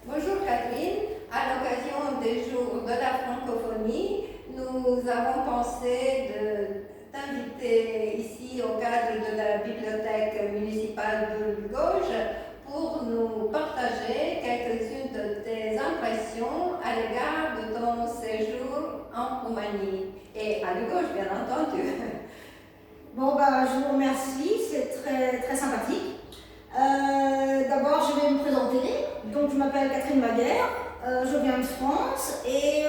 Bonjour Catherine, à l'occasion des jours de la francophonie, nous avons pensé t'inviter ici au cadre de la bibliothèque municipale de Lugoj pour nous partager quelques-unes de tes impressions à l'égard de ton séjour en Roumanie et à Lugoj bien entendu. Bon, je vous remercie, c'est très, très sympathique. D'abord, je vais me présenter. Donc, je m'appelle Catherine Maguère, je viens de France et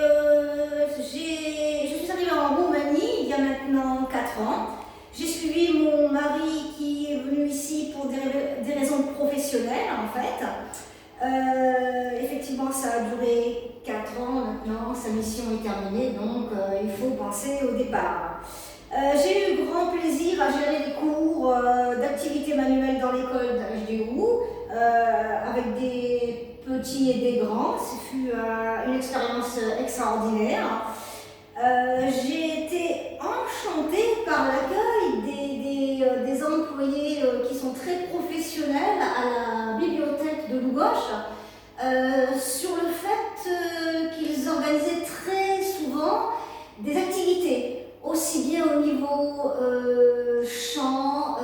je suis arrivée en Roumanie il y a maintenant 4 ans. J'ai suivi mon mari qui est venu ici pour des raisons professionnelles en fait. Effectivement, ça a duré 4 ans maintenant, sa mission est terminée, donc il faut penser au départ. J'ai eu grand plaisir à gérer les cours d'activités manuelles dans l'école d'HDU avec des petits et des grands. Ce fut une expérience extraordinaire. J'ai été enchantée par l'accueil des employés qui sont très professionnels à la bibliothèque de Lugoj sur le fait qu'ils organisaient très souvent des activités aussi bien au niveau chant,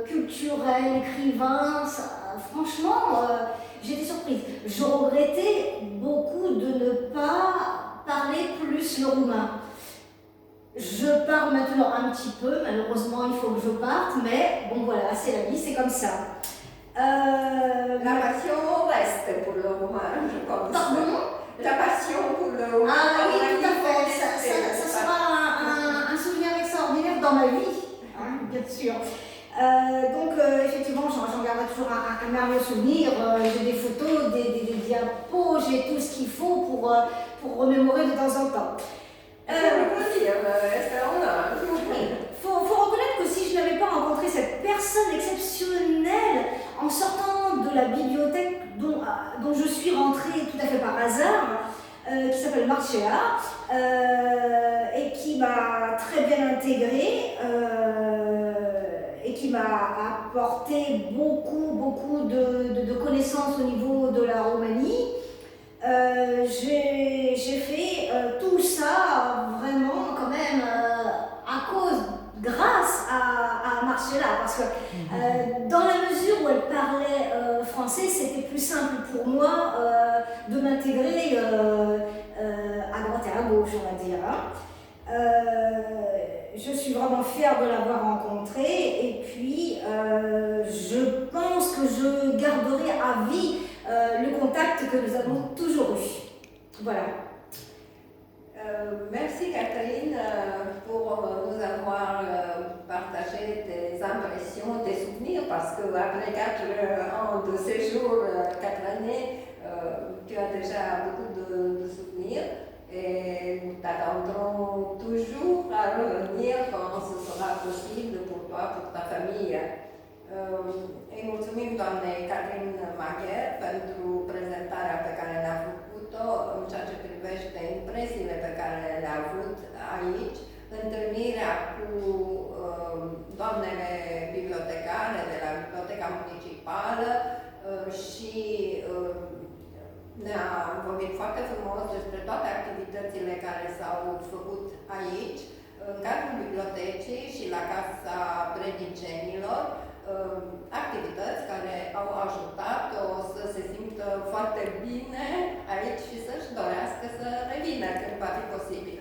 culturel, écrivain, franchement, j'étais surprise. Je regrettais beaucoup de ne pas parler plus le roumain. Je parle maintenant un petit peu, malheureusement il faut que je parte, mais bon voilà, c'est la vie, c'est comme ça. La passion reste pour le roumain, je pense. Pardon? La passion pour le roumain. Ah oui, tout à fait, ça sera un souvenir extraordinaire dans ma vie, hein, bien sûr. Donc effectivement, j'en garde toujours un merveilleux souvenir. J'ai des photos, des diapos, j'ai tout ce qu'il faut pour remémorer de temps en temps. Faut reconnaître que si je n'avais pas rencontré cette personne exceptionnelle en sortant de la bibliothèque dont je suis rentrée tout à fait par hasard, qui s'appelle Marcella, et qui m'a très bien intégrée et qui m'a apporté beaucoup de connaissances au niveau de la Roumanie. J'ai fait tout ça vraiment quand même grâce à Marcella, parce que dans la mesure où elle parlait français, c'était plus simple pour moi de m'intégrer à droite et à gauche, on va dire. Je suis vraiment fière de l'avoir rencontrée et puis je pense que je garderai à vie le contact que nous avons toujours eu. Voilà. Merci Catherine pour nous avoir partagé tes impressions, tes souvenirs, parce qu'après 4 ans de séjour, 4 années, tu as déjà beaucoup de souvenirs et nous t'attendrons toujours à revenir quand ce sera possible pour toi, pour ta famille. Îi mulțumim doamnei Catherine Magher pentru prezentarea pe care ne-a făcut-o în ceea ce privește impresiile pe care le-a avut aici, întâlnirea cu doamnele bibliotecare de la Biblioteca Municipală și ne-a vorbit foarte frumos despre toate activitățile care s-au făcut aici, în cadrul bibliotecii și la Casa Predicenilor, activități care au ajutat-o să se simtă foarte bine aici și să-și dorească să revină când va fi posibil.